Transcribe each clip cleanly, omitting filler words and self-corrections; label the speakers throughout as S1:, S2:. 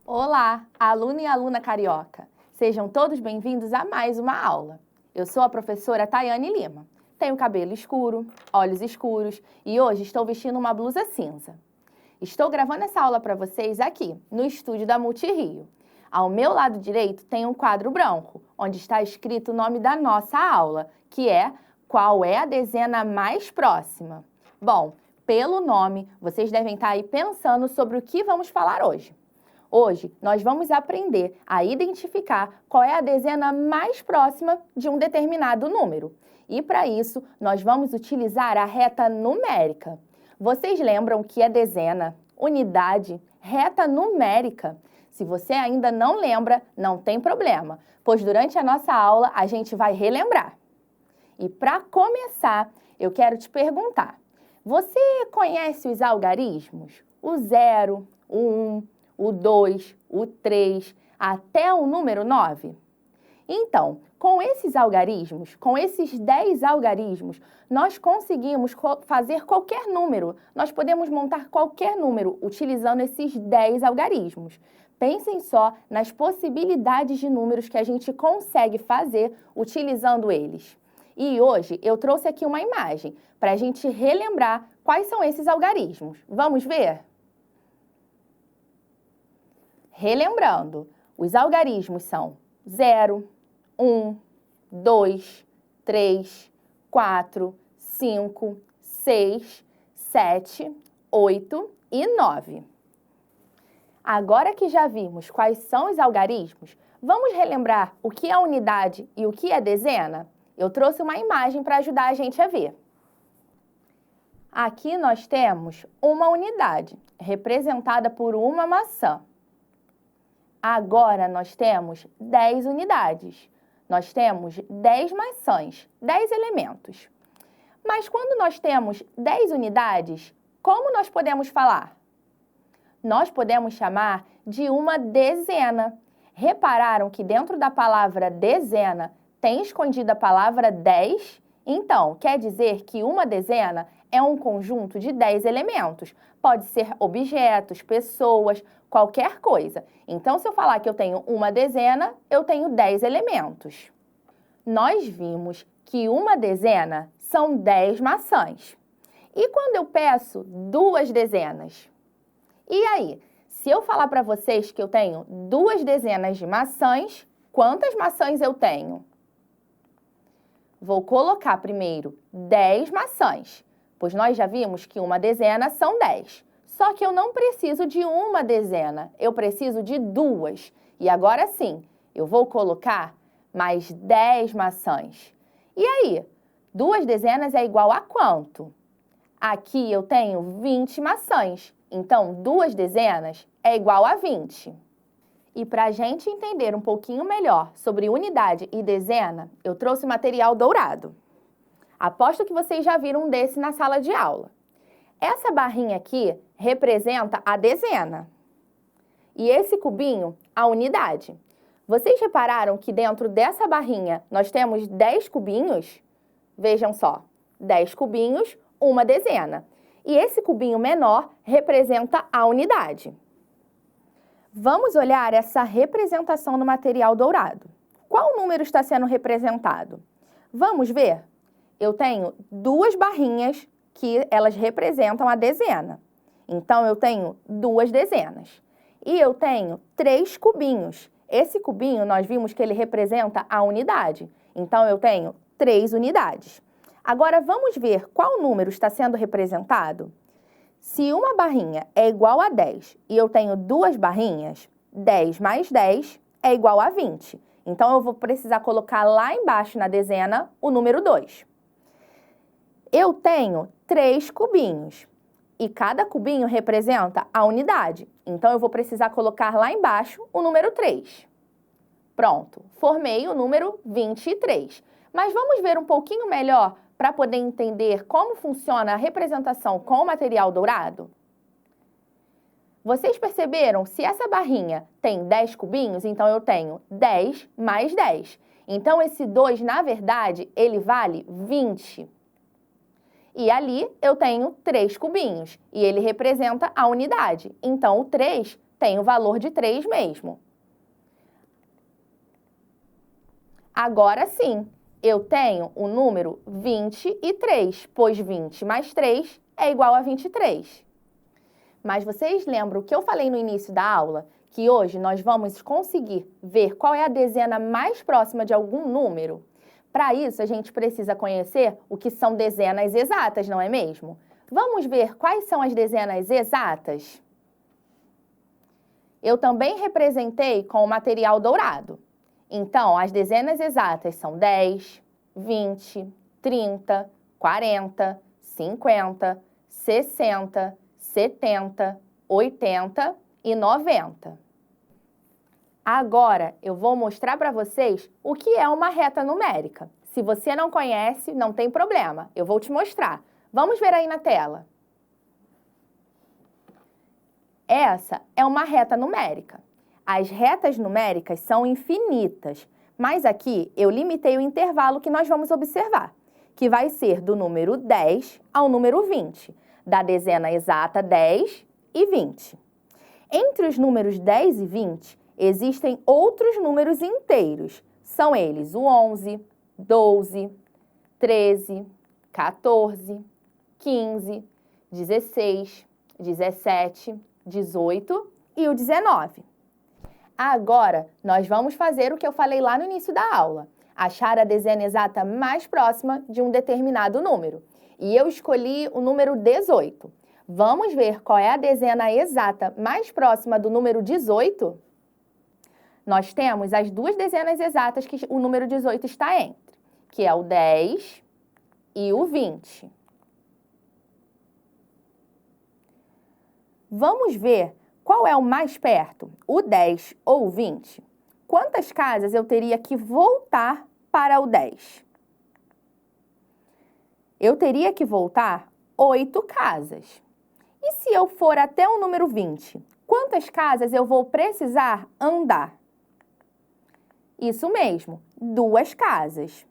S1: Olá, aluno e aluna carioca! Sejam todos bem-vindos a mais uma aula. Eu sou a professora Tayane Lima. Tenho cabelo escuro, olhos escuros e hoje estou vestindo uma blusa cinza. Estou gravando essa aula para vocês aqui, no estúdio da Multirio. Ao meu lado direito tem um quadro branco, onde está escrito o nome da nossa aula, que é Qual é a dezena mais próxima? Bom, pelo nome, vocês devem estar aí pensando sobre o que vamos falar hoje. Hoje, nós vamos aprender a identificar qual é a dezena mais próxima de um determinado número. E, para isso, nós vamos utilizar a reta numérica. Vocês lembram que é dezena, unidade, reta numérica? Se você ainda não lembra, não tem problema, pois durante a nossa aula a gente vai relembrar. E, para começar, eu quero te perguntar, você conhece os algarismos? O 0, o 1, o 2, o 3, até o número 9? Então, com esses algarismos, com esses 10 algarismos, nós conseguimos fazer qualquer número. Nós podemos montar qualquer número utilizando esses 10 algarismos. Pensem só nas possibilidades de números que a gente consegue fazer utilizando eles. E hoje eu trouxe aqui uma imagem para a gente relembrar quais são esses algarismos. Vamos ver? Relembrando, os algarismos são 0, 1, 2, 3, 4, 5, 6, 7, 8 e 9. Agora que já vimos quais são os algarismos, vamos relembrar o que é unidade e o que é dezena? Eu trouxe uma imagem para ajudar a gente a ver. Aqui nós temos uma unidade, representada por uma maçã. Agora nós temos 10 unidades. Nós temos 10 maçãs, 10 elementos. Mas quando nós temos 10 unidades, como nós podemos falar? Nós podemos chamar de uma dezena. Repararam que dentro da palavra dezena tem escondida a palavra 10? Então, quer dizer que uma dezena é um conjunto de 10 elementos. Pode ser objetos, pessoas, qualquer coisa. Então, se eu falar que eu tenho uma dezena, eu tenho 10 elementos. Nós vimos que uma dezena são 10 maçãs. E quando eu peço 2 dezenas? E aí, se eu falar para vocês que eu tenho 2 dezenas de maçãs, quantas maçãs eu tenho? Vou colocar primeiro 10 maçãs, pois nós já vimos que uma dezena são 10. Só que eu não preciso de uma dezena, eu preciso de 2. E agora sim, eu vou colocar mais 10 maçãs. E aí, 2 dezenas é igual a quanto? Aqui eu tenho 20 maçãs, então 2 dezenas é igual a 20. E para a gente entender um pouquinho melhor sobre unidade e dezena, eu trouxe material dourado. Aposto que vocês já viram um desse na sala de aula. Essa barrinha aqui representa a dezena. E esse cubinho, a unidade. Vocês repararam que dentro dessa barrinha nós temos 10 cubinhos? Vejam só, 10 cubinhos, uma dezena. E esse cubinho menor representa a unidade. Vamos olhar essa representação no material dourado. Qual número está sendo representado? Vamos ver? Eu tenho 2 barrinhas que elas representam a dezena. Então, eu tenho 2 dezenas. E eu tenho 3 cubinhos. Esse cubinho, nós vimos que ele representa a unidade. Então, eu tenho 3 unidades. Agora, vamos ver qual número está sendo representado? Se uma barrinha é igual a 10 e eu tenho 2 barrinhas, 10 mais 10 é igual a 20. Então, eu vou precisar colocar lá embaixo na dezena o número 2. Eu tenho 3 cubinhos e cada cubinho representa a unidade. Então, eu vou precisar colocar lá embaixo o número 3. Pronto, formei o número 23. Mas vamos ver um pouquinho melhor para poder entender como funciona a representação com o material dourado? Vocês perceberam? Se essa barrinha tem 10 cubinhos, então eu tenho 10 mais 10. Então, esse 2, na verdade, ele vale 20. E ali eu tenho 3 cubinhos, e ele representa a unidade. Então, o 3 tem o valor de 3 mesmo. Agora sim, eu tenho o número 23, pois 20 mais 3 é igual a 23. Mas vocês lembram o que eu falei no início da aula? Que hoje nós vamos conseguir ver qual é a dezena mais próxima de algum número? Para isso, a gente precisa conhecer o que são dezenas exatas, não é mesmo? Vamos ver quais são as dezenas exatas? Eu também representei com o material dourado. Então, as dezenas exatas são 10, 20, 30, 40, 50, 60, 70, 80 e 90. Agora, eu vou mostrar para vocês o que é uma reta numérica. Se você não conhece, não tem problema, eu vou te mostrar. Vamos ver aí na tela. Essa é uma reta numérica. As retas numéricas são infinitas, mas aqui eu limitei o intervalo que nós vamos observar, que vai ser do número 10 ao número 20, da dezena exata 10 e 20. Entre os números 10 e 20, existem outros números inteiros. São eles o 11, 12, 13, 14, 15, 16, 17, 18 e o 19. Agora, nós vamos fazer o que eu falei lá no início da aula, achar a dezena exata mais próxima de um determinado número. E eu escolhi o número 18. Vamos ver qual é a dezena exata mais próxima do número 18? Nós temos as duas dezenas exatas que o número 18 está entre, que é o 10 e o 20. Vamos ver qual é o mais perto, o 10 ou o 20? Quantas casas eu teria que voltar para o 10? Eu teria que voltar 8 casas. E se eu for até o número 20, quantas casas eu vou precisar andar? Isso mesmo, 2 casas.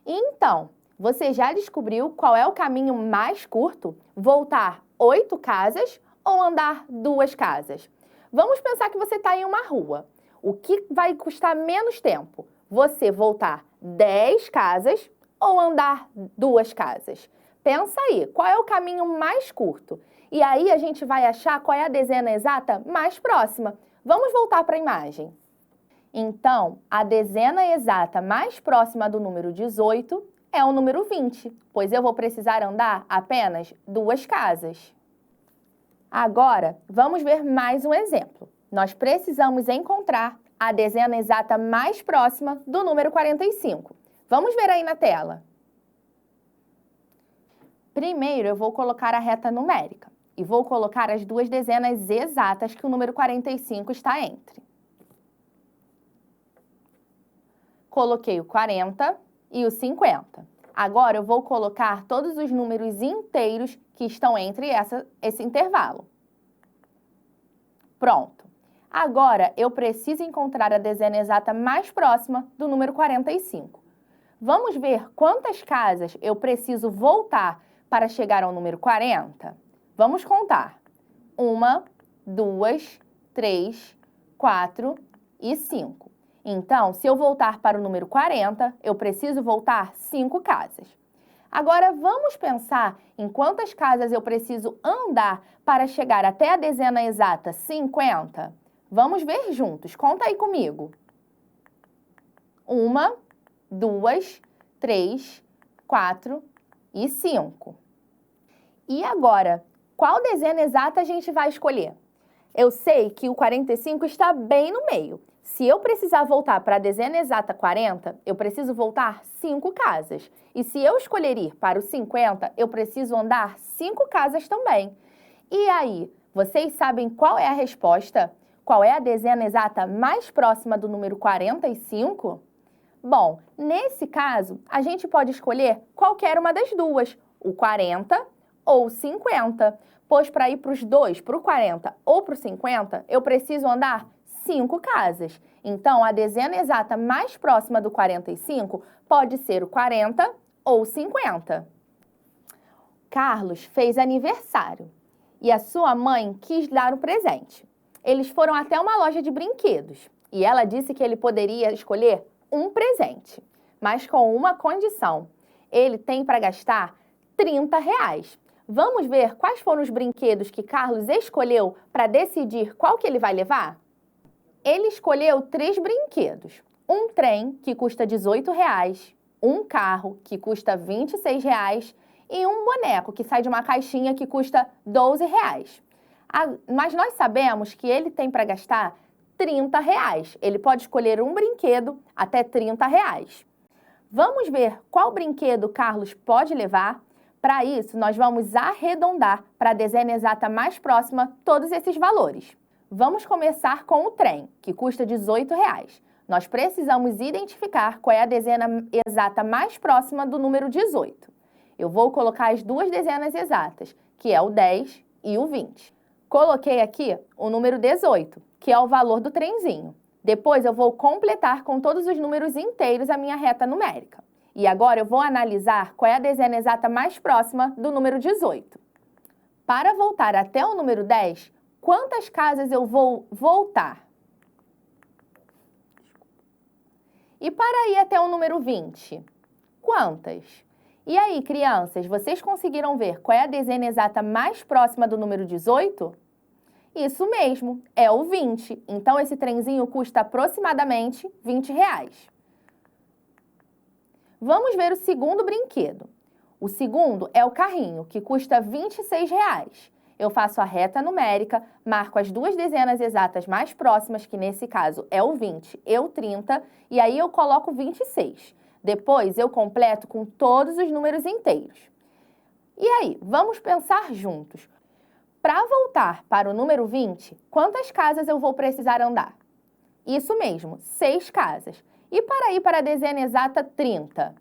S1: Então, você já descobriu qual é o caminho mais curto? Voltar 8 casas ou andar 2 casas? Vamos pensar que você está em uma rua. O que vai custar menos tempo? Você voltar 10 casas ou andar 2 casas? Pensa aí, qual é o caminho mais curto? E aí a gente vai achar qual é a dezena exata mais próxima. Vamos voltar para a imagem. Então, a dezena exata mais próxima do número 18 é o número 20, pois eu vou precisar andar apenas 2 casas. Agora, vamos ver mais um exemplo. Nós precisamos encontrar a dezena exata mais próxima do número 45. Vamos ver aí na tela. Primeiro, eu vou colocar a reta numérica e vou colocar as duas dezenas exatas que o número 45 está entre. Coloquei o 40 e o 50. Agora, eu vou colocar todos os números inteiros que estão entre esse intervalo. Pronto. Agora, eu preciso encontrar a dezena exata mais próxima do número 45. Vamos ver quantas casas eu preciso voltar para chegar ao número 40? Vamos contar. 1, 2, 3, 4 e 5. Então, se eu voltar para o número 40, eu preciso voltar 5 casas. Agora, vamos pensar em quantas casas eu preciso andar para chegar até a dezena exata 50? Vamos ver juntos. Conta aí comigo. 1, 2, 3, 4 e 5. E agora, qual dezena exata a gente vai escolher? Eu sei que o 45 está bem no meio. Se eu precisar voltar para a dezena exata 40, eu preciso voltar 5 casas. E se eu escolher ir para o 50, eu preciso andar 5 casas também. E aí, vocês sabem qual é a resposta? Qual é a dezena exata mais próxima do número 45? Bom, nesse caso, a gente pode escolher qualquer uma das duas, o 40 ou o 50. Pois para ir para os dois, para o 40 ou para o 50, eu preciso andar 5 casas. Então, a dezena exata mais próxima do 45 pode ser o 40 ou o 50. Carlos fez aniversário e a sua mãe quis dar um presente. Eles foram até uma loja de brinquedos e ela disse que ele poderia escolher um presente, mas com uma condição. Ele tem para gastar R$ 30. Vamos ver quais foram os brinquedos que Carlos escolheu para decidir qual que ele vai levar? Ele escolheu 3 brinquedos. Um trem, que custa R$ 18, um carro, que custa R$ 26, e um boneco, que sai de uma caixinha, que custa R$ 12. Mas nós sabemos que ele tem para gastar R$ 30. Ele pode escolher um brinquedo até R$ 30. Vamos ver qual brinquedo Carlos pode levar? Para isso, nós vamos arredondar para a dezena exata mais próxima todos esses valores. Vamos começar com o trem, que custa R$ 18. Nós precisamos identificar qual é a dezena exata mais próxima do número 18. Eu vou colocar as duas dezenas exatas, que é o 10 e o 20. Coloquei aqui o número 18, que é o valor do trenzinho. Depois eu vou completar com todos os números inteiros a minha reta numérica. E agora eu vou analisar qual é a dezena exata mais próxima do número 18. Para voltar até o número 10, quantas casas eu vou voltar? E para ir até o número 20, quantas? E aí, crianças, vocês conseguiram ver qual é a dezena exata mais próxima do número 18? Isso mesmo, é o 20. Então, esse trenzinho custa aproximadamente R$ 20. Vamos ver o segundo brinquedo. O segundo é o carrinho, que custa R$ 26. Eu faço a reta numérica, marco as duas dezenas exatas mais próximas, que nesse caso é o 20 e o 30, e aí eu coloco 26. Depois eu completo com todos os números inteiros. E aí, vamos pensar juntos. Para voltar para o número 20, quantas casas eu vou precisar andar? Isso mesmo, 6 casas. E para ir para a dezena exata 30?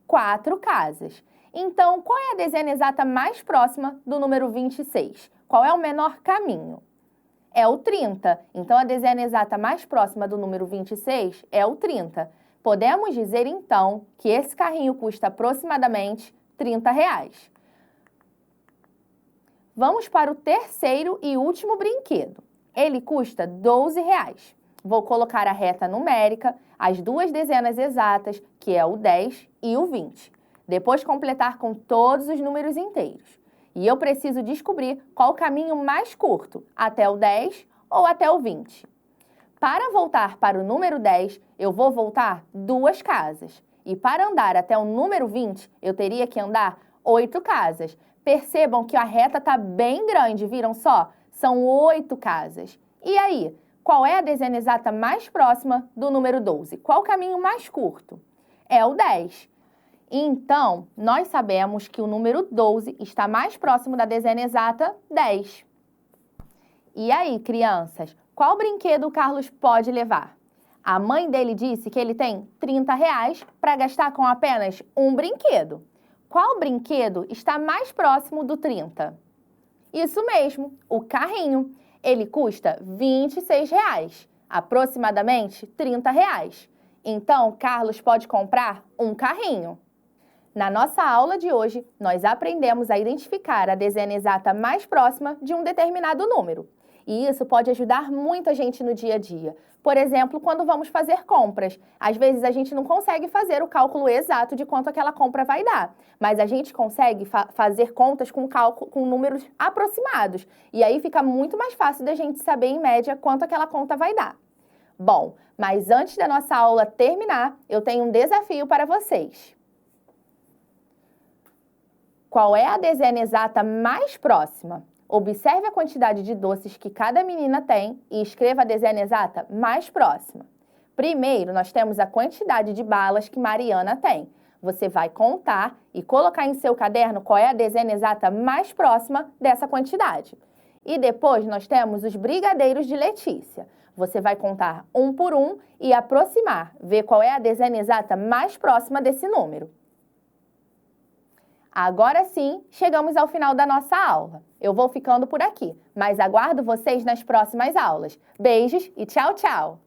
S1: 4 casas. Então, qual é a dezena exata mais próxima do número 26? Qual é o menor caminho? É o 30. Então, a dezena exata mais próxima do número 26 é o 30. Podemos dizer, então, que esse carrinho custa aproximadamente R$ 30. Vamos para o terceiro e último brinquedo. Ele custa R$ 12. Vou colocar a reta numérica, as duas dezenas exatas, que é o 10 e o 20. Depois completar com todos os números inteiros. E eu preciso descobrir qual o caminho mais curto, até o 10 ou até o 20. Para voltar para o número 10, eu vou voltar 2 casas. E para andar até o número 20, eu teria que andar 8 casas. Percebam que a reta está bem grande, viram só? São 8 casas. E aí, qual é a dezena exata mais próxima do número 12? Qual o caminho mais curto? É o 10. Então, nós sabemos que o número 12 está mais próximo da dezena exata 10. E aí, crianças, qual brinquedo o Carlos pode levar? A mãe dele disse que ele tem R$ 30 para gastar com apenas um brinquedo. Qual brinquedo está mais próximo do 30? Isso mesmo, o carrinho. Ele custa R$ 26, aproximadamente R$ 30. Então, Carlos pode comprar um carrinho. Na nossa aula de hoje, nós aprendemos a identificar a dezena exata mais próxima de um determinado número. E isso pode ajudar muito a gente no dia a dia. Por exemplo, quando vamos fazer compras. Às vezes a gente não consegue fazer o cálculo exato de quanto aquela compra vai dar. Mas a gente consegue fazer contas com números aproximados. E aí fica muito mais fácil da gente saber, em média, quanto aquela conta vai dar. Bom, mas antes da nossa aula terminar, eu tenho um desafio para vocês. Qual é a dezena exata mais próxima? Observe a quantidade de doces que cada menina tem e escreva a dezena exata mais próxima. Primeiro, nós temos a quantidade de balas que Mariana tem. Você vai contar e colocar em seu caderno qual é a dezena exata mais próxima dessa quantidade. E depois nós temos os brigadeiros de Letícia. Você vai contar um por um e aproximar, ver qual é a dezena exata mais próxima desse número. Agora sim, chegamos ao final da nossa aula. Eu vou ficando por aqui, mas aguardo vocês nas próximas aulas. Beijos e tchau, tchau!